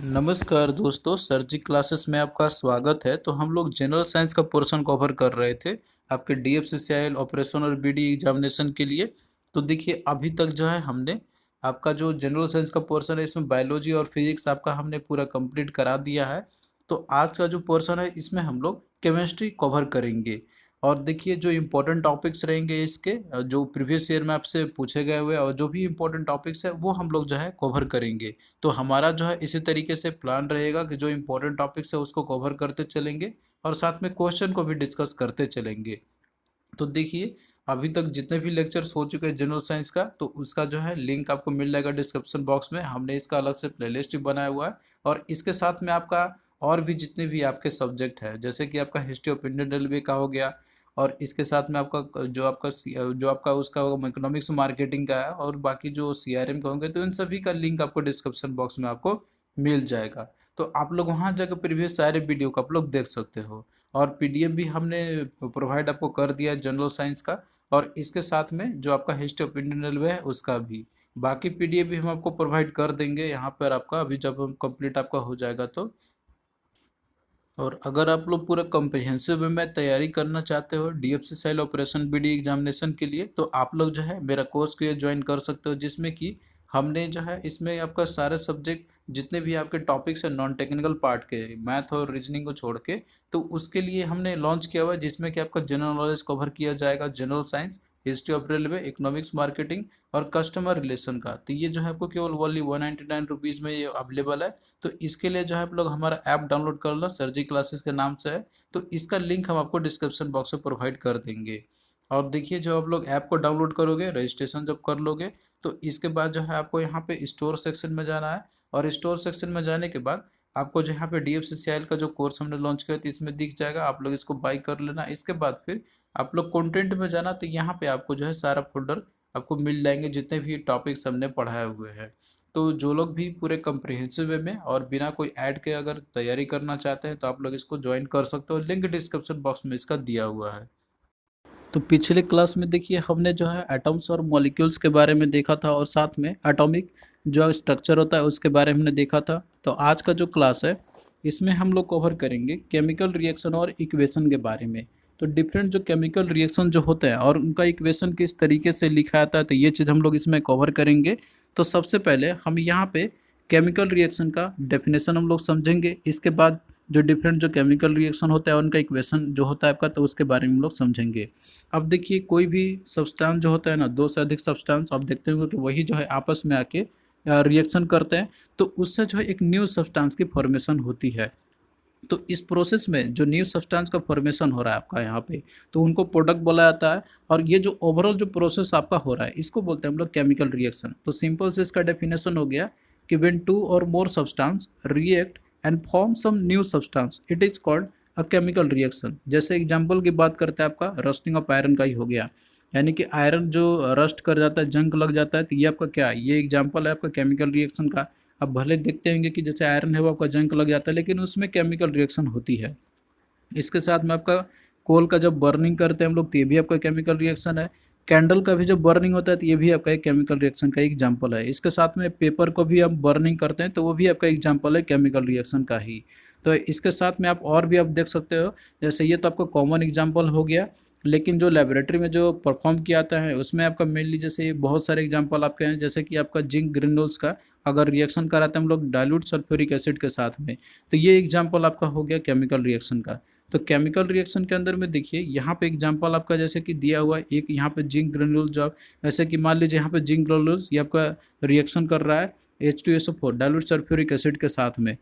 नमस्कार दोस्तों, सर जी क्लासेस में आपका स्वागत है। तो हम लोग जनरल साइंस का पोर्शन कवर कर रहे थे आपके डीएफसीसीआईएल ऑपरेशन और बीडी एग्जामिनेशन के लिए। तो देखिए अभी तक जो है हमने आपका जो जनरल साइंस का पोर्शन है इसमें बायोलॉजी और फिजिक्स आपका हमने पूरा कंप्लीट करा दिया है। तो आज का जो पोर्शन है इसमें हम लोग केमिस्ट्री कवर करेंगे। और देखिए जो इम्पोर्टेंट टॉपिक्स रहेंगे इसके जो प्रीवियस ईयर में आपसे पूछे गए हुए और जो भी इम्पोर्टेंट टॉपिक्स है वो हम लोग जो है कवर करेंगे। तो हमारा जो है इसी तरीके से प्लान रहेगा कि जो इम्पोर्टेंट टॉपिक्स है उसको कवर करते चलेंगे और साथ में क्वेश्चन को भी डिस्कस करते चलेंगे। तो देखिए अभी तक जितने भी लेक्चर्स हो चुके हैं जनरल साइंस का, तो उसका जो है लिंक आपको मिल जाएगा डिस्क्रिप्शन बॉक्स में। हमने इसका अलग से प्लेलिस्ट भी बनाया हुआ है और इसके साथ में आपका और भी जितने भी आपके सब्जेक्ट है, जैसे कि आपका हिस्ट्री ऑफ इंडियन रेलवे का हो गया, और इसके साथ में आपका जो आपका उसका इकोनॉमिक्स मार्केटिंग का है, और बाकी जो सीआरएम का होंगे, तो इन सभी का लिंक आपको डिस्क्रिप्शन बॉक्स में आपको मिल जाएगा। तो आप लोग वहाँ जाकर प्रीवियस सारे वीडियो को आप लोग देख सकते हो। और पीडीएफ भी हमने प्रोवाइड आपको कर दिया है जनरल साइंस का, और इसके साथ में जो आपका हिस्ट्री ऑफ इंडियन रेलवे है उसका भी। बाकी पीडीएफ भी हम आपको प्रोवाइड कर देंगे यहाँ पर आपका, अभी जब हम कंप्लीट आपका हो जाएगा तो। और अगर आप लोग पूरा कॉम्प्रिहेंसिव वे में तैयारी करना चाहते हो DFC cell operation BD examination के लिए, तो आप लोग जो है मेरा कोर्स को ज्वाइन कर सकते हो, जिसमें कि हमने जो है इसमें आपका सारे सब्जेक्ट जितने भी आपके टॉपिक्स हैं नॉन टेक्निकल पार्ट के, मैथ और रीजनिंग को छोड़ के, तो उसके लिए हमने लॉन्च किया हुआ है, जिसमें कि आपका जनरल नॉलेज कवर किया जाएगा, general science, history of railway, economics marketing और कस्टमर रिलेशन का। तो ये जो है आपको केवल ओनली 199 रुपीज़ में ये अवेलेबल है। तो इसके लिए जो है आप लोग हमारा ऐप डाउनलोड कर लो, सर जी क्लासेस के नाम से है। तो इसका लिंक हम आपको डिस्क्रिप्शन बॉक्स में प्रोवाइड कर देंगे। और देखिए जब आप लोग ऐप को डाउनलोड करोगे, रजिस्ट्रेशन जब कर लोगे, तो इसके बाद जो है आपको यहाँ पे स्टोर सेक्शन में जाना है। और स्टोर सेक्शन में जाने के बाद आपको जो यहाँ पे डीएफसीसीआईएल का जो कोर्स हमने लॉन्च किया था इसमें दिख जाएगा, आप लोग इसको बाई कर लेना। इसके बाद फिर आप लोग कंटेंट में जाना, तो यहाँ पे आपको जो है सारा फोल्डर आपको मिल जाएंगे जितने भी टॉपिक्स हमने पढ़ाए हुए हैं। तो जो लोग भी पूरे कम्प्रिहेंसिव वे में और बिना कोई ऐड के अगर तैयारी करना चाहते हैं, तो आप लोग इसको ज्वाइन कर सकते हो, लिंक डिस्क्रिप्शन बॉक्स में इसका दिया हुआ है। तो पिछले क्लास में देखिए हमने जो है एटम्स और मॉलिक्यूल्स के बारे में देखा था, और साथ में एटॉमिक जो स्ट्रक्चर होता है उसके बारे में हमने देखा था। तो आज का जो क्लास है इसमें हम लोग कवर करेंगे केमिकल रिएक्शन और इक्वेशन के बारे में। तो डिफरेंट जो केमिकल रिएक्शन जो होते हैं और उनका इक्वेशन किस तरीके से लिखा जाता है, तो ये चीज़ हम लोग इसमें कवर करेंगे। तो सबसे पहले हम यहाँ पे केमिकल रिएक्शन का डेफिनेशन हम लोग समझेंगे। इसके बाद जो डिफरेंट जो केमिकल रिएक्शन होता है उनका इक्वेशन जो होता है आपका, तो उसके बारे में हम लोग समझेंगे। अब देखिए कोई भी सब्सटेंस जो होता है ना, दो से अधिक सब्सटेंस आप देखते होंगे कि वही जो है आपस में आके रिएक्शन करते हैं, तो उससे जो है एक न्यू सब्सटेंस की फॉर्मेशन होती है। तो इस प्रोसेस में जो न्यू सब्सटेंस का फॉर्मेशन हो रहा है आपका यहाँ पे, तो उनको प्रोडक्ट बोला जाता है। और ये जो ओवरऑल जो प्रोसेस आपका हो रहा है इसको बोलते हैं हम लोग केमिकल रिएक्शन। तो सिंपल से इसका डेफिनेशन हो गया कि व्हेन टू और more substance react and form some new substance it is called a chemical reaction. जैसे एग्जाम्पल की बात करते हैं, आपका रस्टिंग ऑफ आयरन का ही हो गया, यानी कि आयरन जो रस्ट कर जाता है, जंग लग जाता है, तो ये आपका क्या है, ये एग्जाम्पल है आपका केमिकल रिएक्शन का। अब भले देखते होंगे कि जैसे आयरन है वो आपका जंग लग जाता है, लेकिन उसमें केमिकल रिएक्शन होती है। इसके साथ में आपका कोल का जब बर्निंग करते हैं हम लोग, तो ये भी आपका केमिकल रिएक्शन है। कैंडल का भी जब बर्निंग होता है तो ये भी आपका एक केमिकल रिएक्शन का एग्जाम्पल है। इसके साथ में पेपर को भी आप बर्निंग करते हैं तो वो भी आपका एग्जाम्पल है केमिकल रिएक्शन का ही। तो इसके साथ में आप और भी आप देख सकते हो, जैसे ये तो आपका कॉमन एग्जाम्पल हो गया, लेकिन जो लेबोरेटरी में जो परफॉर्म किया जाता है उसमें आपका मेनली जैसे बहुत सारे एग्जाम्पल आपके हैं, जैसे कि आपका जिंक ग्रेन्यूल्स का अगर रिएक्शन कराते हैं हम लोग डाइल्यूट सल्फ्यूरिक एसिड के साथ में, तो ये एग्जाम्पल आपका हो गया केमिकल रिएक्शन का। तो केमिकल रिएक्शन के अंदर में देखिए यहाँ पे एग्जांपल आपका जैसे कि दिया हुआ है, एक यहाँ पे जिंक ग्रेन्यूल्स, जो जैसे कि मान लीजिए यहाँ पे जिंक ग्रेन्यूल्स ये आपका रिएक्शन कर रहा है H2SO4 डाइल्यूट सल्फ्यूरिक एसिड के साथ में।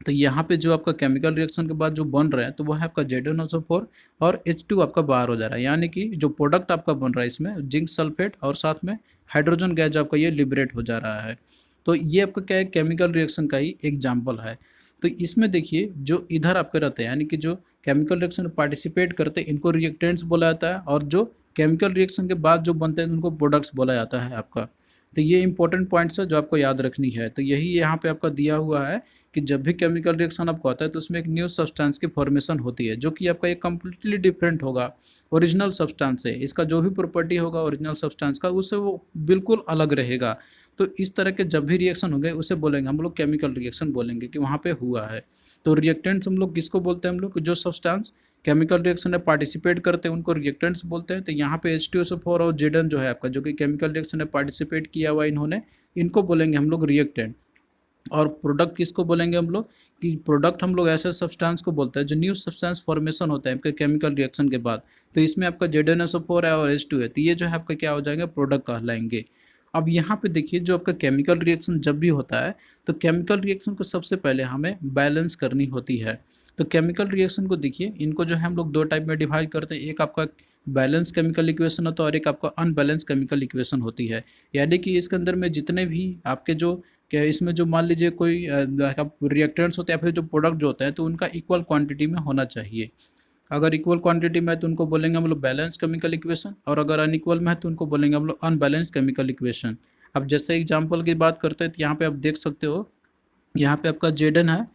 तो यहाँ पे जो आपका केमिकल रिएक्शन के बाद जो बन रहा है तो वो है आपका ZnO4 और H2 आपका बाहर हो जा रहा है, यानी कि जो प्रोडक्ट आपका बन रहा है इसमें जिंक सल्फेट और साथ में हाइड्रोजन गैस जो आपका ये लिबरेट हो जा रहा है। तो ये आपका क्या है, केमिकल रिएक्शन का ही एग्जाम्पल है। तो इसमें देखिए जो इधर आपके रहते हैं, यानी कि जो केमिकल रिएक्शन में पार्टिसिपेट करते हैं इनको रिएक्टेंट्स बोला जाता है, और जो केमिकल रिएक्शन के बाद जो बनते हैं उनको प्रोडक्ट्स बोला जाता है आपका। तो ये इंपॉर्टेंट पॉइंट्स है जो आपको याद रखनी है। तो यही यहाँ पे आपका दिया हुआ है कि जब भी केमिकल रिएक्शन आपको आता है तो उसमें एक न्यू सब्सटेंस की फॉर्मेशन होती है, जो कि आपका एक कम्प्लीटली डिफरेंट होगा ओरिजिनल सब्सटेंस से। इसका जो भी प्रॉपर्टी होगा ओरिजिनल सब्सटेंस का उससे वो बिल्कुल अलग रहेगा। तो इस तरह के जब भी रिएक्शन होंगे उसे बोलेंगे हम लोग केमिकल रिएक्शन बोलेंगे कि वहाँ पे हुआ है। तो रिएक्टेंट्स हम लोग किसको बोलते हैं, हम लोग जो सब्सटेंस केमिकल रिएक्शन में पार्टिसिपेट करते हैं उनको रिएक्टेंट्स बोलते हैं। तो यहाँ पे H2SO4 और Zn जो है आपका, जो कि केमिकल रिएक्शन में पार्टिसिपेट किया हुआ इन्होंने, इनको बोलेंगे हम लोग रिएक्टेंट। और प्रोडक्ट किसको बोलेंगे हम लोग, कि प्रोडक्ट हम लोग ऐसे सब्सटेंस को बोलते हैं जो न्यू सब्सटेंस फॉर्मेशन होता है आपके केमिकल रिएक्शन के बाद। तो इसमें आपका ZnSO4 है और H2 है, तो ये जो है आपका क्या हो जाएगा, प्रोडक्ट कहलाएंगे। अब यहाँ पे देखिए जो आपका केमिकल रिएक्शन जब भी होता है तो केमिकल रिएक्शन को सबसे पहले हमें बैलेंस करनी होती है। तो केमिकल रिएक्शन को देखिए, इनको जो है हम लोग दो टाइप में डिवाइड करते हैं, एक आपका बैलेंस केमिकल इक्वेशन होता है और एक आपका अनबैलेंस केमिकल इक्वेशन होती है। यानी कि इसके अंदर में जितने भी आपके जो क्या इसमें जो मान लीजिए कोई रिएक्टेंट्स होते हैं या फिर जो प्रोडक्ट जो होते हैं तो उनका इक्वल क्वांटिटी में होना चाहिए। अगर इक्वल क्वांटिटी में है तो उनको बोलेंगे हम लोग बैलेंस केमिकल इक्वेशन, और अगर अनइक्वल में है तो उनको बोलेंगे हम लोग अनबैलेंस केमिकल इक्वेशन। अब जैसे एग्जांपल की बात करते हैं तो यहाँ पे आप देख सकते हो, यहाँ पे आपका Zn है,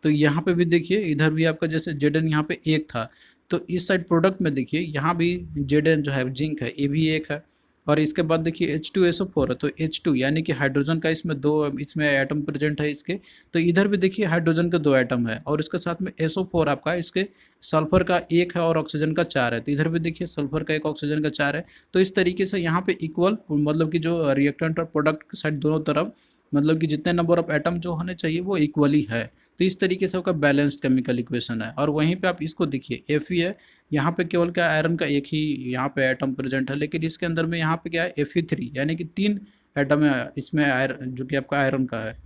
तो यहाँ पे भी देखिए इधर भी आपका जैसे Zn यहाँ पे एक था, तो इस साइड प्रोडक्ट में देखिए यहाँ भी Zn जो है जिंक है, ये भी एक है। और इसके बाद देखिए H2SO4 है, तो H2 यानी कि हाइड्रोजन का इसमें दो इसमें एटम प्रेजेंट है इसके। तो इधर भी देखिए हाइड्रोजन के दो एटम है और इसके साथ में SO4 आपका, इसके सल्फर का एक है और ऑक्सीजन का चार है। तो इधर भी देखिए सल्फर का एक, ऑक्सीजन का चार है। तो इस तरीके से यहाँ पे इक्वल मतलब कि जो रिएक्टेंट और प्रोडक्ट के साइड दोनों तरफ मतलब कि जितने नंबर ऑफ एटम जो होने चाहिए वो इक्वली है। तो इस तरीके से आपका बैलेंस्ड केमिकल इक्वेशन है। और वहीं पे आप इसको देखिए Fe है, यहाँ पे केवल क्या आयरन का एक ही यहाँ पे एटम प्रेजेंट है, लेकिन इसके अंदर में यहाँ पे क्या है Fe3 यानी कि तीन एटम है इसमें आयरन, जो कि आपका आयरन का है।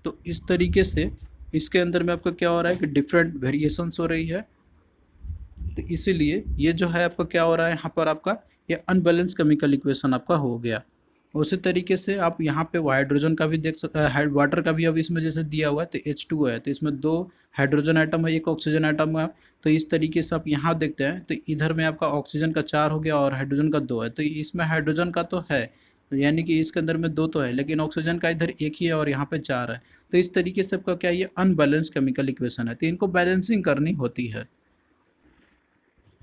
तो इस तरीके से इसके अंदर में आपका क्या हो रहा है कि डिफरेंट वेरिएशंस हो रही है। तो इसीलिए ये जो है आपका क्या हो रहा है यहाँ पर, आपका ये अनबैलेंस केमिकल इक्वेशन आपका हो गया। उसी तरीके से आप यहाँ पे हाइड्रोजन का भी देख सकते, वाटर का भी अब इसमें जैसे दिया हुआ है तो H2 है, तो इसमें दो हाइड्रोजन आइटम है, एक ऑक्सीजन आइटम है। तो इस तरीके से आप यहाँ देखते हैं तो इधर में आपका ऑक्सीजन का चार हो गया और हाइड्रोजन का दो है। तो इसमें हाइड्रोजन का तो है, यानी कि इसके अंदर में दो तो है, लेकिन ऑक्सीजन का इधर एक ही है और यहाँ पे चार है। तो इस तरीके से आपका क्या, ये अनबैलेंस केमिकल इक्वेशन है, तो इनको बैलेंसिंग करनी होती है।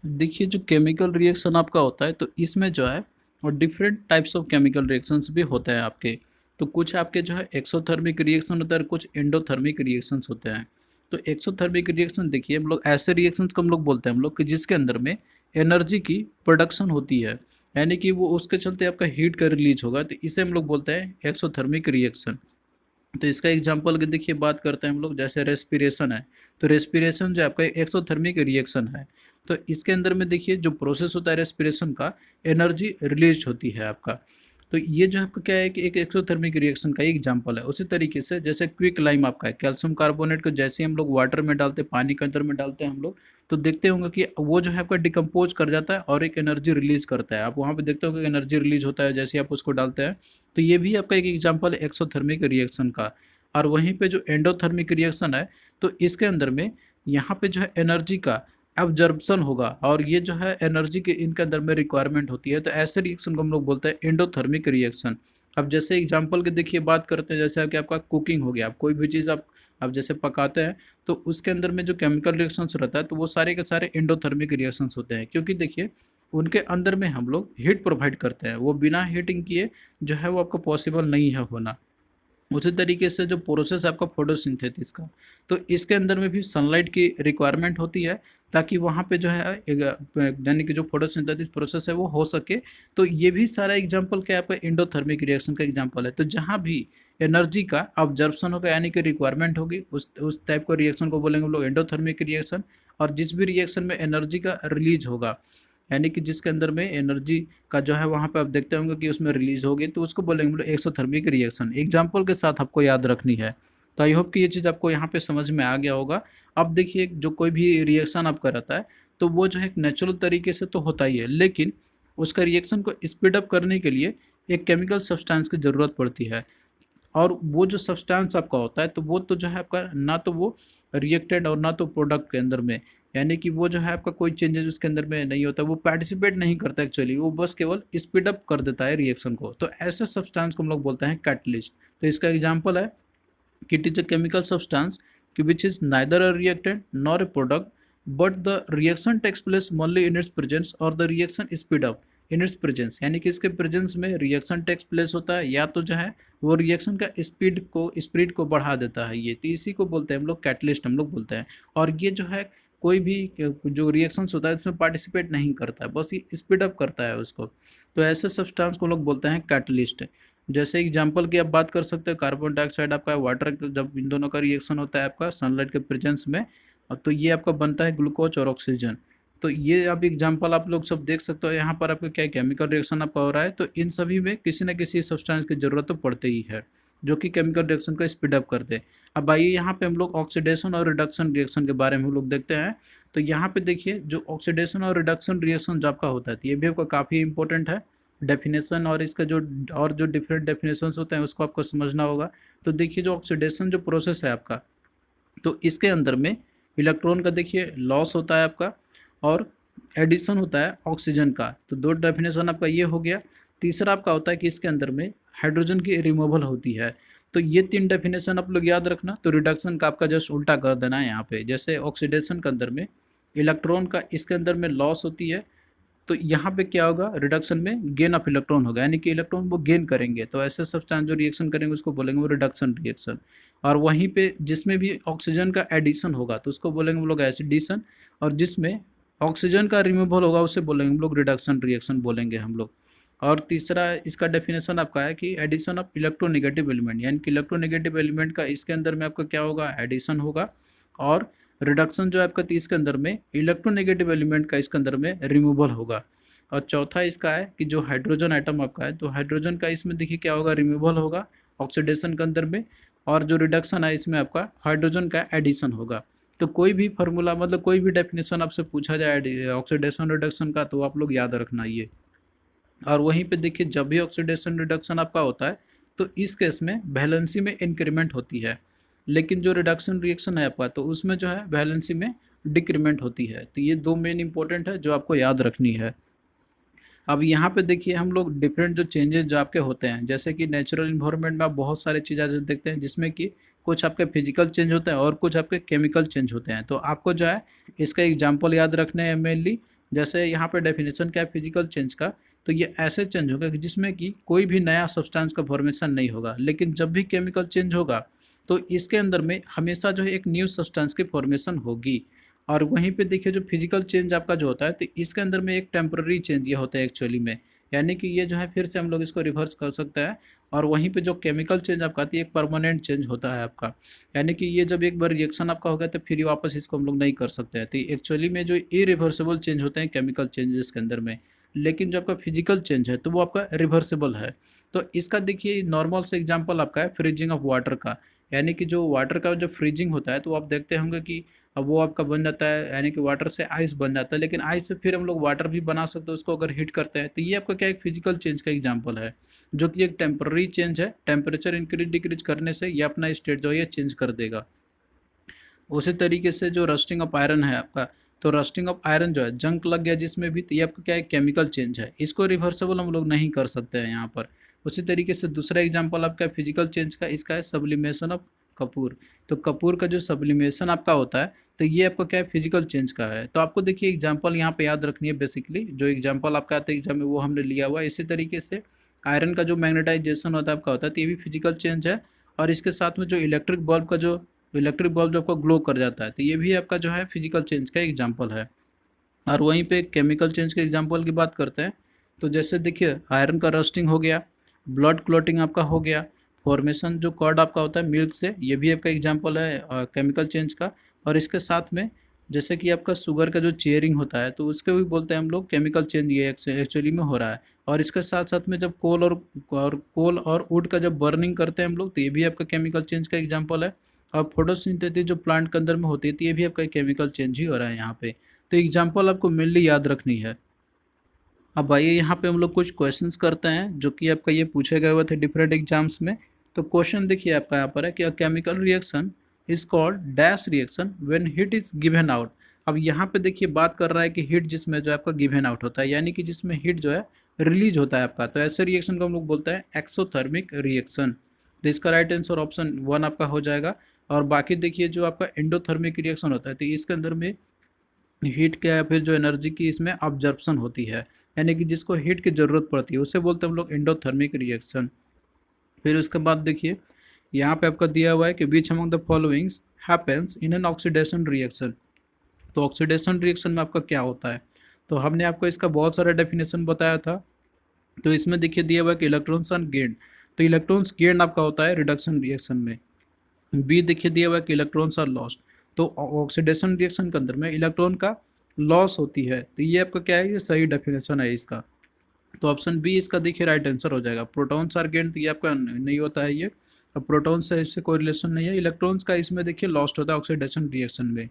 देखिए जो केमिकल रिएक्शन आपका होता है तो इसमें जो है और different types of chemical reactions भी होते हैं आपके। तो कुछ आपके जो है एक्सोथर्मिक रिएक्शन होता है और कुछ एंडोथर्मिक रिएक्शंस होते हैं। तो एक्सोथर्मिक रिएक्शन देखिए हम लोग ऐसे रिएक्शंस को हम लोग बोलते हैं हम लोग कि जिसके अंदर में एनर्जी की प्रोडक्शन होती है, यानी कि वो उसके चलते आपका हीट का रिलीज होगा, तो इसे हम लोग बोलते हैं एक्सोथर्मिक रिएक्शन। तो इसका एग्जांपल की देखिए बात करते हैं हम लोग, जैसे रेस्पिरेशन है। तो रेस्पिरेशन जो आपका एक्सोथर्मिक रिएक्शन है, तो इसके अंदर में देखिए जो प्रोसेस होता है रेस्पिरेशन का, एनर्जी रिलीज होती है आपका। तो ये जो आपका क्या है कि एक एक्सोथर्मिक रिएक्शन का एग्जांपल है। उसी तरीके से जैसे क्विक लाइम आपका है, कैल्शियम कार्बोनेट को जैसे हम लोग वाटर में डालते हैं, पानी के अंदर में डालते हैं हम लोग, तो देखते होंगे कि वो जो है आपका डिकम्पोज कर जाता है और एक एनर्जी रिलीज करता है। आप वहाँ पे देखते होंगे एनर्जी रिलीज होता है जैसे आप उसको डालते हैं। तो ये भी आपका एक एग्जांपल है एक्सोथर्मिक रिएक्शन का। और वहीं पे जो एंडोथर्मिक रिएक्शन है, तो इसके अंदर में यहाँ पे जो है एनर्जी का एब्जॉर्प्शन होगा और ये जो है एनर्जी के इनके अंदर में रिक्वायरमेंट होती है। तो ऐसे रिएक्शन को हम लोग बोलते हैं एंडोथर्मिक रिएक्शन। अब जैसे एग्जांपल के देखिए बात करते हैं, जैसे कि आपका कुकिंग हो गया, आप कोई भी चीज़ आप जैसे पकाते हैं तो उसके अंदर में जो केमिकल रिएक्शंस रहता है तो वो सारे के सारे एंडोथर्मिक रिएक्शंस होते हैं, क्योंकि देखिए उनके अंदर में हम लोग हीट प्रोवाइड करते हैं, वो बिना हीटिंग किए जो है वो आपको पॉसिबल नहीं है होना। उसी तरीके से जो प्रोसेस है आपका फोटोसिंथेसिस का, तो इसके अंदर में भी सनलाइट की रिक्वायरमेंट होती है ताकि वहाँ पे जो है यानी कि जो फोटोसिंथेसिस प्रोसेस है वो हो सके। तो ये भी सारा एग्जांपल क्या है आपका एंडोथर्मिक रिएक्शन का एग्जांपल है। तो जहाँ भी एनर्जी का ऑब्जर्प्शन होगा यानी कि रिक्वायरमेंट होगी, उस टाइप का रिएक्शन को बोलेंगे हम लोग एंडोथर्मिक रिएक्शन। और जिस भी रिएक्शन में एनर्जी का रिलीज होगा, यानी कि जिसके अंदर में एनर्जी का जो है वहाँ पे आप देखते होंगे कि उसमें रिलीज होगी, तो उसको बोलेंगे हम लोग एक्सोथर्मिक रिएक्शन। एग्जाम्पल के साथ आपको याद रखनी है। तो आई होप कि ये चीज़ आपको यहाँ पे समझ में आ गया होगा। अब देखिए जो कोई भी रिएक्शन आपका रहता है तो वो जो है एक नेचुरल तरीके से तो होता ही है, लेकिन उसका रिएक्शन को स्पीड अप करने के लिए एक केमिकल सब्सटेंस की ज़रूरत पड़ती है। और वो जो सब्सटेंस आपका होता है तो वो तो जो है आपका ना तो वो रिएक्टेड और ना तो प्रोडक्ट के अंदर में, यानी कि वो जो है आपका कोई चेंजेस उसके अंदर में नहीं होता, वो पार्टिसिपेट नहीं करता एक्चुअली, वो बस केवल स्पीड अप कर देता है रिएक्शन को। तो ऐसे सब्सटेंस को हम लोग बोलते हैं कैटलिस्ट। तो इसका एग्जांपल है कि it is a chemical substance which is neither a reactant nor a product, but the reaction takes place only in its presence or the reaction speed up in its presence, यानी कि इसके presence में reaction takes place होता है, या तो जो है वो रिएक्शन का स्पीड को बढ़ा देता है ये, तो इसी को बोलते हैं हम लोग कैटलिस्ट हम लोग बोलते हैं। और ये जो है कोई भी जो रिएक्शंस होता है इसमें पार्टिसिपेट नहीं करता है, बस ये स्पीड अप करता है उसको। तो ऐसे सब्सटेंस को लोग बोलते हैं कैटलिस्ट। जैसे एग्जांपल की आप बात कर सकते हैं, कार्बन डाइऑक्साइड आपका वाटर, जब इन दोनों का रिएक्शन होता है आपका सनलाइट के प्रेजेंस में, तो ये आपका बनता है ग्लूकोज और ऑक्सीजन। तो ये अब एग्जांपल आप लोग सब देख सकते हो, यहाँ पर आपका क्या केमिकल रिएक्शन आपका हो रहा है, तो इन सभी में किसी न किसी सब्सटेंस की जरूरत तो पड़ती ही है, जो कि केमिकल रिएक्शन को स्पीड अप करते हैं। अब आइए यहाँ पे हम लोग ऑक्सीडेशन और रिडक्शन रिएक्शन के बारे में हम लोग देखते हैं। तो यहाँ पे देखिए जो ऑक्सीडेशन और रिडक्शन रिएक्शन जो आपका होता है, तो ये भी आपका काफ़ी इंपॉर्टेंट है डेफिनेशन, और इसका जो डिफरेंट डेफिनेशंस होते हैं उसको आपको समझना होगा। तो देखिए जो ऑक्सीडेशन जो प्रोसेस है आपका, तो इसके अंदर में इलेक्ट्रॉन का देखिए लॉस होता है आपका, और एडिशन होता है ऑक्सीजन का। तो दो डेफिनेशन आपका ये हो गया। तीसरा आपका होता है कि इसके अंदर में हाइड्रोजन की रिमूवल होती है। तो ये तीन डेफिनेशन आप लोग याद रखना। तो रिडक्शन का आपका जस्ट उल्टा कर देना है यहाँ पे, जैसे ऑक्सीडेशन के अंदर में इलेक्ट्रॉन का इसके अंदर में लॉस होती है, तो यहाँ पे क्या होगा, रिडक्शन में गेन ऑफ इलेक्ट्रॉन होगा, यानी कि इलेक्ट्रॉन वो गेन करेंगे। तो ऐसे सब्सटेंस जो रिएक्शन करेंगे उसको बोलेंगे वो रिडक्शन रिएक्शन। और वहीं पे जिसमें भी ऑक्सीजन का एडिशन होगा तो उसको बोलेंगे हम लोग एसिडेशन, और जिसमें ऑक्सीजन का रिमूवल होगा उसे बोलेंगे हम लोग रिडक्शन रिएक्शन बोलेंगे हम लोग। और तीसरा इसका डेफिनेशन आपका है कि एडिशन ऑफ इलेक्ट्रोनेगेटिव एलिमेंट, यानी कि इलेक्ट्रोनेगेटिव एलिमेंट का इसके अंदर में आपका क्या होगा, एडिशन होगा। और रिडक्शन जो है आपका इसके अंदर में इलेक्ट्रोनेगेटिव एलिमेंट का इसके अंदर में रिमूवल होगा। और चौथा इसका है कि जो हाइड्रोजन आइटम आपका है, तो हाइड्रोजन का इसमें देखिए क्या होगा, रिमूवल होगा ऑक्सीडेशन के अंदर में। और जो रिडक्शन है इसमें आपका हाइड्रोजन का एडिशन होगा। तो कोई भी फार्मूला, मतलब कोई भी डेफिनेशन आपसे पूछा जाए ऑक्सीडेशन रिडक्शन का, तो आप लोग याद रखना ये। और वहीं पे देखिए जब भी ऑक्सीडेशन रिडक्शन आपका होता है तो इस केस में वैलेंसी में इंक्रीमेंट होती है, लेकिन जो रिडक्शन रिएक्शन है आपका तो उसमें जो है वैलेंसी में डिक्रीमेंट होती है। तो ये दो मेन इंपॉर्टेंट है जो आपको याद रखनी है। अब यहाँ पे देखिए हम लोग डिफरेंट जो चेंजेस जो आपके होते हैं, जैसे कि नेचुरल इन्वायरमेंट में आप बहुत सारे चीज़ें देखते हैं, जिसमें कि कुछ आपके फिजिकल चेंज होते हैं और कुछ आपके केमिकल चेंज होते हैं। तो आपको जो है इसका एग्जाम्पल याद रखने हैं मेनली। जैसे यहाँ पे डेफिनेशन क्या है फिजिकल चेंज का, तो ये ऐसे चेंज होगा कि जिसमें कि कोई भी नया सब्सटेंस का फॉर्मेशन नहीं होगा, लेकिन जब भी केमिकल चेंज होगा तो इसके अंदर में हमेशा जो है एक न्यू सब्सटेंस की फॉर्मेशन होगी। और वहीं पे देखिए जो फिजिकल चेंज आपका जो होता है, तो इसके अंदर में एक टेम्पररी चेंज ये होता है एक्चुअली में, यानी कि ये जो है फिर से हम लोग इसको रिवर्स कर सकते हैं। और वहीं पे जो केमिकल चेंज आपका आती है एक परमानेंट चेंज होता है आपका, यानी कि ये जब एक बार रिएक्शन आपका हो गया तो फिर ये वापस इसको हम लोग नहीं कर सकते हैं। तो एक्चुअली में जो इरिवर्सिबल चेंज होते हैं केमिकल चेंजेस के अंदर में, लेकिन जो आपका फिजिकल चेंज है तो वो आपका रिवर्सिबल है। तो इसका देखिए नॉर्मल से एग्जाम्पल आपका है फ्रीजिंग ऑफ वाटर का, यानी कि जो वाटर का जो फ्रीजिंग होता है तो आप देखते होंगे कि अब वो आपका बन जाता है, यानी कि वाटर से आइस बन जाता है, लेकिन आइस से फिर हम लोग वाटर भी बना सकते हैं उसको अगर हीट करते हैं। तो ये आपका क्या एक फिजिकल चेंज का एग्जांपल है, जो कि एक टेम्पररी चेंज है, टेम्परेचर इंक्रीज डिक्रीज करने से ये अपना स्टेट जो है ये चेंज कर देगा। उसी तरीके से जो रस्टिंग ऑफ आयरन है आपका, तो रस्टिंग ऑफ आयरन जो है जंक लग गया जिसमें भी, तो ये आपका क्या है केमिकल चेंज है, इसको रिवर्सेबल हम लोग नहीं कर सकते हैं यहाँ पर। उसी तरीके से दूसरा एग्जांपल आपका फिजिकल चेंज का, इसका है सब्लिमेशन ऑफ कपूर। तो कपूर का जो सब्लिमेशन आपका होता है तो ये आपका क्या है फिजिकल चेंज का है। तो आपको देखिए एग्जांपल यहाँ पे याद रखनी है, बेसिकली जो एग्जांपल आपका आता है एग्जाम में वो हमने लिया हुआ है। इसी तरीके से आयरन का जो मैग्नेटाइजेशन होता है आपका होता है, तो ये भी फिजिकल चेंज है। और इसके साथ में जो इलेक्ट्रिक बल्ब जो आपका ग्लो कर जाता है, तो ये भी आपका जो है फिजिकल चेंज का एग्जाम्पल है। और वहीं पे केमिकल चेंज के एग्जाम्पल की बात करते हैं, तो जैसे देखिए आयरन का रस्टिंग हो गया, ब्लड क्लॉटिंग आपका हो गया, फॉर्मेशन जो कॉर्ड आपका होता है मिल्क से, ये भी आपका एग्जाम्पल है केमिकल चेंज का। और इसके साथ में जैसे कि आपका शुगर का जो चेयरिंग होता है तो उसके भी बोलते हैं हम लोग केमिकल चेंज, ये एक्चुअली में हो रहा है। और इसके साथ साथ में जब कोल और वुड का जब बर्निंग करते हैं हम लोग, तो ये भी आपका केमिकल चेंज का एग्जाम्पल है। और फोटोसिंथेसिस जो प्लांट के अंदर में होती है, तो ये भी आपका केमिकल चेंज ही हो रहा है यहाँ पे। तो एग्जाम्पल आपको मेनली याद रखनी है। अब आइए यहाँ पे हम लोग कुछ क्वेश्चंस करते हैं जो कि आपका ये पूछे गए हुए थे डिफरेंट एग्जाम्स में। तो क्वेश्चन देखिए आपका यहाँ पर है कि अ chemical reaction is called dash reaction when heat is given out. अब यहाँ पे देखिए बात कर रहा है कि हीट जिसमें जो है आपका गिवन आउट होता है, यानी कि जिसमें हीट जो है रिलीज होता है आपका, तो ऐसे रिएक्शन को हम लोग बोलते हैं एक्सोथर्मिक रिएक्शन। तो इसका राइट आंसर ऑप्शन 1 आपका हो जाएगा। और बाकी देखिए जो आपका एंडोथर्मिक रिएक्शन होता है, तो इसके अंदर में हीट का या फिर जो एनर्जी की इसमें ऑब्जर्प्शन होती है। यानी कि जिसको हीट की ज़रूरत पड़ती है, उसे बोलते हैं हम लोग एंडोथर्मिक रिएक्शन। फिर उसके बाद देखिए यहाँ पे आपका दिया हुआ है कि which among the followings happens in an oxidation reaction. तो ऑक्सीडेशन रिएक्शन में आपका क्या होता है, तो हमने आपको इसका बहुत सारा डेफिनेशन बताया था। तो इसमें देखिए दिया हुआ है कि इलेक्ट्रॉन्स आर गेन्ड, तो इलेक्ट्रॉन्स गेन्ड आपका होता है रिडक्शन रिएक्शन में। बी देखिए दिया हुआ है कि इलेक्ट्रॉन्स आर लॉस्ट, तो ऑक्सीडेशन रिएक्शन के अंदर में इलेक्ट्रॉन का लॉस होती है। तो ये आपका क्या है, ये सही डेफिनेशन है इसका। तो ऑप्शन बी इसका देखिए राइट आंसर हो जाएगा। प्रोटॉन्स आर गेन्ड, तो ये आपका नहीं होता है ये, अब प्रोटॉन से इससे कोई रिलेशन नहीं है। इलेक्ट्रॉन्स का इसमें देखिए लॉस्ट होता है ऑक्सीडेशन रिएक्शन में।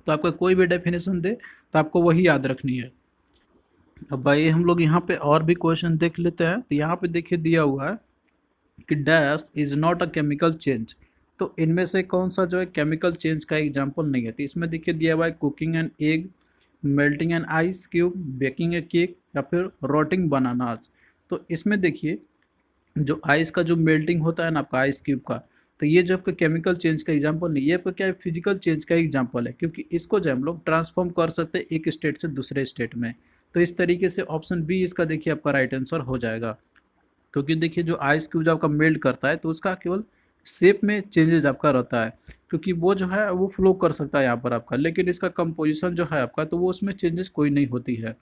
तो आपका कोई भी डेफिनेशन दे तो आपको वही याद रखनी है। अब भाई हम लोग यहाँ पे और भी क्वेश्चन देख लेते हैं। तो यहाँ पे देखिए दिया हुआ है कि dash is not a chemical change, तो इनमें से कौन सा जो है केमिकल चेंज का एग्जाम्पल नहीं है। तो इसमें देखिए दिया हुआ है cooking an egg, melting an ice cube, baking A cake, या फिर रोटिंग बनानास। तो इसमें देखिए जो आइस का जो मेल्टिंग होता है ना आपका आइस क्यूब का, तो ये जो आपका केमिकल चेंज का एग्जांपल नहीं, ये आपका क्या है, फिजिकल चेंज का एग्जांपल है, क्योंकि इसको जो हम लोग ट्रांसफॉर्म कर सकते हैं एक स्टेट से दूसरे स्टेट में। तो इस तरीके से ऑप्शन बी इसका देखिए आपका राइट आंसर हो जाएगा। क्योंकि देखिए जो आइस क्यूब जो आपका मेल्ट करता है तो उसका केवल शेप में चेंजेज आपका रहता है, क्योंकि वो जो है वो फ्लो कर सकता है यहाँ पर आपका, लेकिन इसका कंपोजिशन जो है आपका तो वो उसमें चेंजेस कोई नहीं होती है।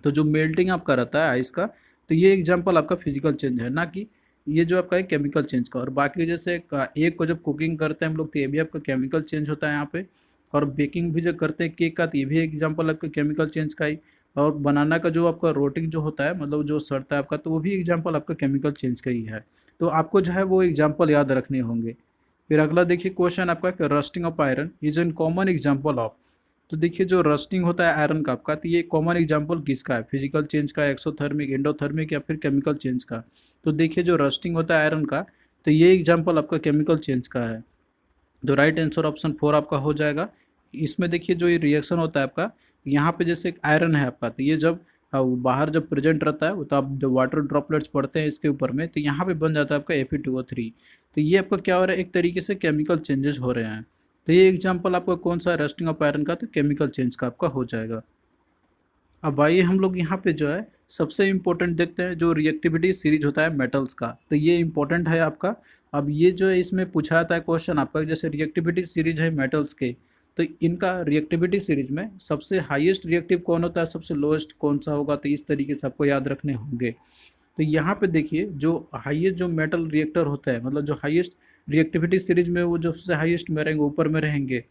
तो जो मेल्टिंग आपका रहता है आइस का, तो ये एग्जांपल आपका फिजिकल चेंज है, ना कि ये जो आपका है केमिकल चेंज का। और बाकी जैसे एक को जब कुकिंग करते हैं हम लोग तो ये भी आपका केमिकल चेंज होता है यहाँ पे। और बेकिंग भी जब करते हैं केक का तो ये भी एग्जांपल आपका केमिकल चेंज का ही। और बनाना का जो आपका रोटिंग जो होता है मतलब जो सड़ता है आपका, तो वो भी एग्जांपल आपका केमिकल चेंज का ही है। तो आपको जो है वो एग्जांपल याद रखने होंगे। फिर अगला देखिए क्वेश्चन आपका, rusting of iron is an common example of. तो देखिए जो रस्टिंग होता है आयरन का आपका, तो ये कॉमन एग्जांपल किसका है, फिजिकल चेंज का, एक्सोथर्मिक, एंडोथर्मिक, या फिर केमिकल चेंज का। तो देखिए जो रस्टिंग होता है आयरन का, तो ये एग्जांपल आपका केमिकल चेंज का है। तो राइट आंसर ऑप्शन 4 आपका हो जाएगा। इसमें देखिए जो ये रिएक्शन होता है आपका, यहाँ पे जैसे एक आयरन है आपका, तो ये जब वो बाहर जब प्रेजेंट रहता है तो आप जब वाटर ड्रॉपलेट्स पड़ते हैं इसके ऊपर में, तो यहाँ पे बन जाता है आपका Fe2O3। तो ये आपका क्या हो रहा है, एक तरीके से केमिकल चेंजेस हो रहे हैं। तो ये एग्जाम्पल आपका कौन सा रस्टिंग ऑफ आयरन का, तो केमिकल चेंज का आपका हो जाएगा। अब आइए हम लोग यहाँ पे जो है सबसे इम्पोर्टेंट देखते हैं, जो रिएक्टिविटी सीरीज होता है मेटल्स का, तो ये इम्पोर्टेंट है आपका। अब ये जो है इसमें पूछा जाता है क्वेश्चन आपका, जैसे रिएक्टिविटी सीरीज है मेटल्स के, तो इनका रिएक्टिविटी सीरीज में सबसे हाईएस्ट रिएक्टिव कौन होता है, सबसे लोएस्ट कौन सा होगा, तो इस तरीके से आपको याद रखने होंगे। तो यहाँ पे देखिए जो हाईएस्ट जो मेटल रिएक्टर होता है, मतलब जो हाईएस्ट रिएक्टिविटी सीरीज में वो जो सबसे हाईएस्ट में रहेंगे, ऊपर में रहेंगे,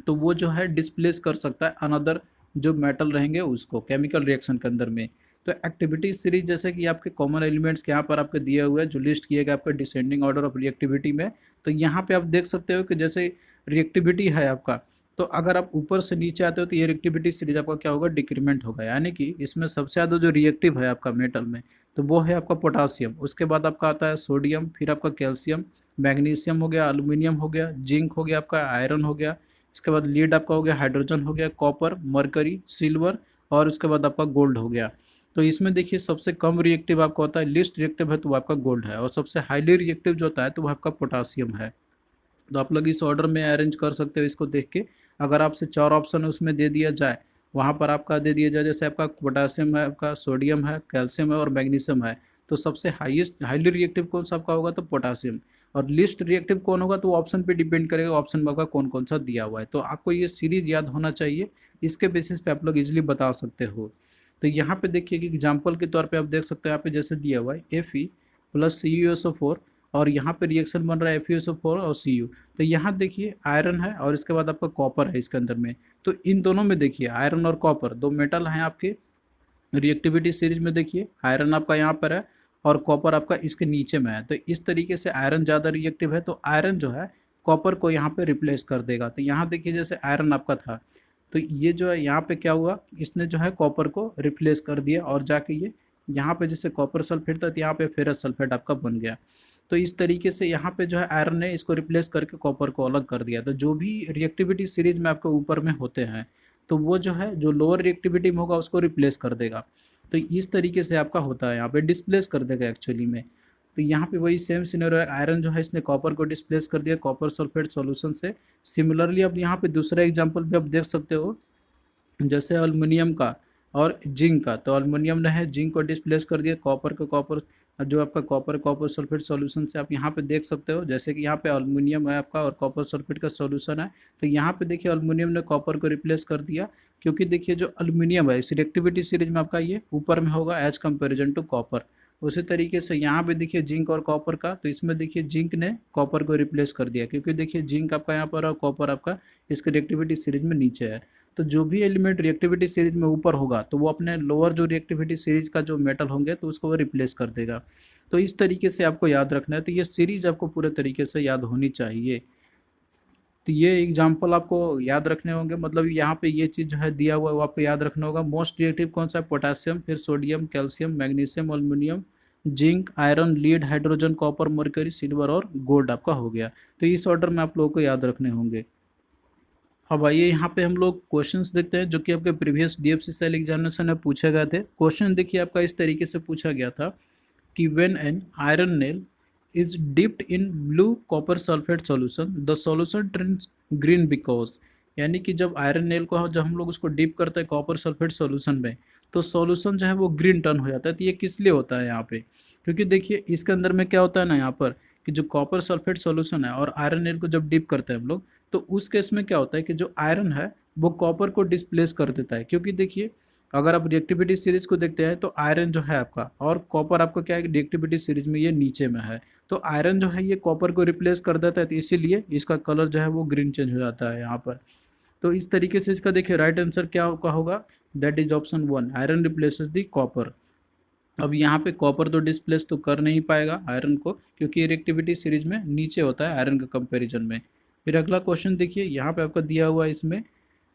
तो वो जो है डिस्प्लेस कर सकता है अनदर जो मेटल रहेंगे उसको केमिकल रिएक्शन के अंदर में। तो एक्टिविटी सीरीज जैसे कि आपके कॉमन एलिमेंट्स के यहाँ पर आपके दिए हुए हैं जो लिस्ट किए गए आपके डिसेंडिंग ऑर्डर ऑफ रिएक्टिविटी में। तो यहाँ पे आप देख सकते हो कि जैसे रिएक्टिविटी है आपका, तो अगर आप ऊपर से नीचे आते हो तो ये रिएक्टिविटी सीरीज आपका क्या होगा, डिक्रीमेंट होगा। यानी कि इसमें सबसे ज़्यादा जो रिएक्टिव है आपका मेटल में, तो वो है आपका पोटासियम, उसके बाद आपका आता है सोडियम, फिर आपका कैल्शियम, मैग्नीशियम हो गया, एल्यूमिनियम हो गया, जिंक हो गया, आपका आयरन हो गया, इसके बाद लीड आपका हो गया, हाइड्रोजन हो गया, कॉपर, मरकरी, सिल्वर, और उसके बाद आपका गोल्ड हो गया। तो इसमें देखिए सबसे कम रिएक्टिव आपका होता है, लिस्ट रिएक्टिव है तो वो आपका गोल्ड है, और सबसे हाईली रिएक्टिव जो होता है तो वो आपका पोटासियम है। तो आप लोग इस ऑर्डर में अरेंज कर सकते हो इसको देख के। अगर आपसे 4 ऑप्शन उसमें दे दिया जाए, वहाँ पर आपका दे दिया जाए जैसे आपका पोटासियम है, आपका सोडियम है, कैल्शियम है और मैग्नीशियम है, तो सबसे हाईएस्ट हाईली रिएक्टिव कौन सा आपका होगा, तो पोटासियम। और लिस्ट रिएक्टिव कौन होगा, तो ऑप्शन पे डिपेंड करेगा, ऑप्शन में आपका कौन कौन सा दिया हुआ है। तो आपको ये सीरीज याद होना चाहिए, इसके बेसिस पे आप लोग इजीली बता सकते हो। तो यहाँ पे देखिए कि एग्जाम्पल के तौर पे आप देख सकते हो, यहाँ पे जैसे दिया हुआ है Fe+CuSO4, और यहाँ पे रिएक्शन बन रहा है FeSO4 और Cu। तो यहाँ देखिए आयरन है और इसके बाद आपका कॉपर है इसके अंदर में। तो इन दोनों में देखिए आयरन और कॉपर दो मेटल हैं आपके रिएक्टिविटी सीरीज में। देखिए आयरन आपका यहाँ पर है और कॉपर आपका इसके नीचे में है। तो इस तरीके से आयरन ज़्यादा रिएक्टिव है, तो आयरन जो है कॉपर को यहाँ पे रिप्लेस कर देगा। तो यहाँ देखिए जैसे आयरन आपका था, तो ये जो है यहाँ पे क्या हुआ, इसने जो है कॉपर को रिप्लेस कर दिया, और जाके ये यहाँ पे जैसे कॉपर सल्फेट था तो यहाँ पे फेरस सल्फेट आपका बन गया। तो इस तरीके से यहाँ पे जो है आयरन ने इसको रिप्लेस करके कॉपर को अलग कर दिया। तो जो भी रिएक्टिविटी सीरीज में आपके ऊपर में होते हैं, तो वो जो है जो लोअर रिएक्टिविटी में होगा उसको रिप्लेस कर देगा। तो इस तरीके से आपका होता है, यहाँ पे डिस्प्लेस कर देगा एक्चुअली में। तो यहाँ पे वही सेम सिनेरियो है, आयरन जो है इसने कॉपर को डिस्प्लेस कर दिया कॉपर सल्फेट सॉल्यूशन से। सिमिलरली अब यहाँ पे दूसरा एग्जांपल भी आप देख सकते हो, जैसे एल्युमिनियम का, और जिंक का, तो अल्युमिनियम ने है जिंक को डिस्प्लेस कर दिया, कॉपर का कॉपर, जो आपका कॉपर कॉपर सल्फेट सॉल्यूशन से आप यहाँ पे देख सकते हो, जैसे कि यहाँ पे अल्युमिनियम है आपका और कॉपर सल्फेट का सॉल्यूशन है, तो यहाँ पे देखिए अल्युमिनियम ने कॉपर को रिप्लेस कर दिया, क्योंकि देखिए जो अल्युमिनियम है इस रिएक्टिविटी सीरीज में आपका ये ऊपर में होगा एज कंपेरिजन टू कॉपर। उसी तरीके से यहाँ पे देखिए जिंक और कॉपर का, तो इसमें देखिए जिंक ने कॉपर को रिप्लेस कर दिया, क्योंकि देखिए जिंक आपका यहाँ पर और कॉपर आपका इसके रिएक्टिविटी सीरीज में नीचे है। तो जो भी एलिमेंट रिएक्टिविटी सीरीज में ऊपर होगा तो वो अपने लोअर जो रिएक्टिविटी सीरीज का जो मेटल होंगे तो उसको वो रिप्लेस कर देगा। तो इस तरीके से आपको याद रखना है, तो ये सीरीज आपको पूरे तरीके से याद होनी चाहिए। तो ये एग्जाम्पल आपको याद रखने होंगे, मतलब यहाँ पे ये चीज़ जो है दिया हुआ है वो आपको याद रखना होगा। मोस्ट रिएक्टिव कौन सा है? पोटेशियम, फिर sodium, calcium, magnesium, aluminium, zinc, iron, lead, hydrogen, copper, mercury, silver और गोल्ड आपका हो गया। तो इस ऑर्डर में आप लोगों को याद रखने होंगे। अब आइए यहाँ पे हम लोग क्वेश्चंस देखते हैं जो कि आपके प्रीवियस डीएफसी सेल एग्जामिनेशन में पूछे गए थे। क्वेश्चन देखिए आपका इस तरीके से पूछा गया था कि when an iron nail is dipped in blue copper sulphate solution the solution turns green because, यानी कि जब आयरन नेल को जब हम लोग उसको डिप करते हैं कॉपर सल्फेट सॉल्यूशन में तो सॉल्यूशन जो है वो ग्रीन टर्न हो जाता है। तो ये किस लिए होता है यहाँ पे? क्योंकि देखिए इसके अंदर में क्या होता है ना यहाँ पर कि जो कॉपर सल्फेट सॉल्यूशन है और आयरन नेल को जब डिप करते हैं हम लोग तो उस केस में क्या होता है कि जो आयरन है वो कॉपर को डिस्प्लेस कर देता है। क्योंकि देखिए अगर आप रिएक्टिविटी सीरीज को देखते हैं तो आयरन जो है आपका और कॉपर आपका क्या है, रिएक्टिविटी सीरीज में ये नीचे में है, तो आयरन जो है ये कॉपर को रिप्लेस कर देता है, तो इसीलिए इसका कलर जो है वो ग्रीन चेंज हो जाता है यहाँ पर। तो इस तरीके से इसका देखिए राइट आंसर क्या का होगा, that is option 1, iron replaces the copper. अब यहाँ पे कॉपर तो डिस्प्लेस तो कर नहीं पाएगा आयरन को, क्योंकि रिएक्टिविटी सीरीज में नीचे होता है आयरन के कंपैरिजन में। फिर अगला क्वेश्चन देखिए यहाँ पे आपका दिया हुआ है इसमें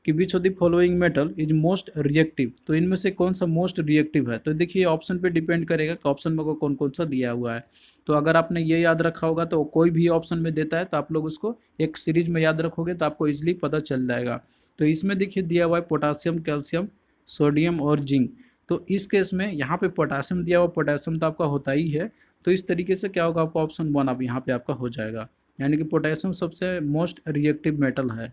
कि which of the following metal is most reactive, तो इनमें से कौन सा मोस्ट रिएक्टिव है? तो देखिए ऑप्शन पे डिपेंड करेगा कि ऑप्शन में को कौन कौन सा दिया हुआ है। तो अगर आपने ये याद रखा होगा तो कोई भी ऑप्शन में देता है तो आप लोग उसको एक सीरीज में याद रखोगे तो आपको इजिली पता चल जाएगा। तो इसमें देखिए दिया हुआ है पोटासियम, कैल्शियम, सोडियम और जिंक। तो इस केस में यहाँ पे पोटासियम दिया हुआ, पोटासियम तो आपका होता ही है, तो इस तरीके से क्या होगा आपका ऑप्शन 1 अब यहाँ पे आपका हो जाएगा, यानी कि पोटेशियम सबसे मोस्ट रिएक्टिव मेटल है।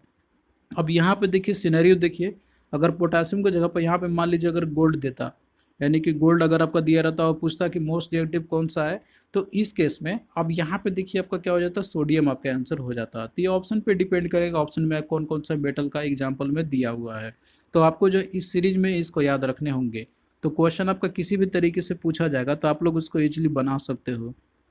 अब यहाँ पे देखिए सिनेरियो देखिए, अगर पोटासियम की जगह पर यहाँ पे मान लीजिए अगर गोल्ड देता, यानी कि गोल्ड अगर आपका दिया रहता और पूछता कि मोस्ट रिएक्टिव कौन सा है, तो इस केस में अब यहाँ पे देखिए आपका क्या हो जाता, सोडियम आपका आंसर हो जाता। तो ये ऑप्शन पे डिपेंड करेगा ऑप्शन में कौन कौन सा मेटल का एग्जाम्पल में दिया हुआ है। तो आपको जो इस सीरीज में इसको याद रखने होंगे, तो क्वेश्चन आपका किसी भी तरीके से पूछा जाएगा तो आप लोग उसको इजीली बना सकते हो।